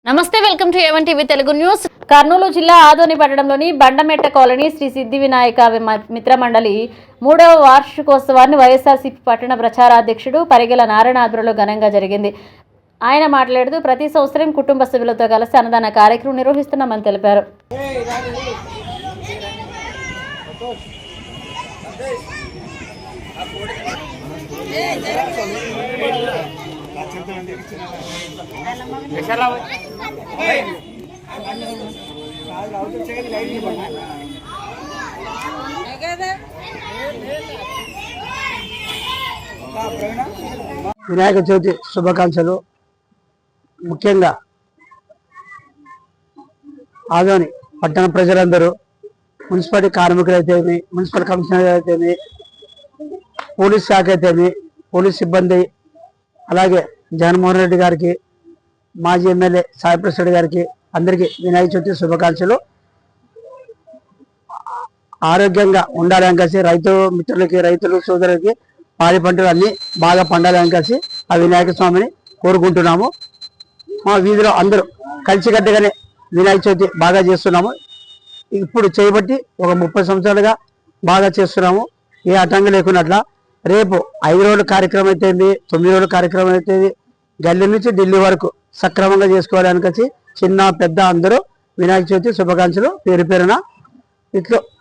నమస్తే welcome to A1 TV Telugu news. Kurnool జిల్లా ఆదోని పట్టణంలోని బండమెట్ట కాలనీ శ్రీ సిద్ధి వినాయక మిత్ర మండలి 3వ వార్షికోత్సవాన్ని వైఎస్ఆర్సీపీ పట్టణ ప్రచారాధ్యక్షుడు పరిగెల నారాయణాద్రిలో ఘనంగా జరిగింది. ఆయన మాట్లాడుతూ ప్రతి సంవత్సరం కుటుంబ సభ్యులతో కలిసి అన్నదాన కార్యక్రమం నిర్వహిస్తున్నామని తెలిపారు. వినాయక చవితి శుభాకాంక్షలు. ముఖ్యంగా ఆదోని పట్టణ ప్రజలందరూ, మున్సిపాలిటీ కార్మికులైతేమి, మున్సిపల్ కమిషనర్ అయితేమి, పోలీస్ శాఖ అయితేమి, పోలీస్ సిబ్బంది, అలాగే జగన్మోహన్ రెడ్డి గారికి, మాజీ ఎమ్మెల్యే సాయి ప్రసాద్ గారికి అందరికీ వినాయక చవితి శుభాకాంక్షలు. ఆరోగ్యంగా ఉండాలని కలిసి రైతు మిత్రులకి, రైతులు సోదరులకి పాడి పంటలు అన్నీ బాగా పండాలని కలిసి ఆ వినాయక స్వామిని కోరుకుంటున్నాము. మా వీధిలో అందరూ కలిసికట్టుగానే వినాయక చవితి బాగా చేస్తున్నాము. ఇప్పుడు చేయబట్టి ఒక 30 సంవత్సరాలుగా బాగా చేస్తున్నాము. ఏ ఆటంకం లేకున్నట్ల రేపు 5 రోజుల కార్యక్రమం అయితే 9 రోజుల కార్యక్రమం అయితే గల్లీ నుంచి ఢిల్లీ వరకు సక్రమంగా చేసుకోవాలని కలిసి చిన్న పెద్ద అందరూ వినాయక చవితి శుభాకాంక్షలు పేరు పేరున. ఇట్లా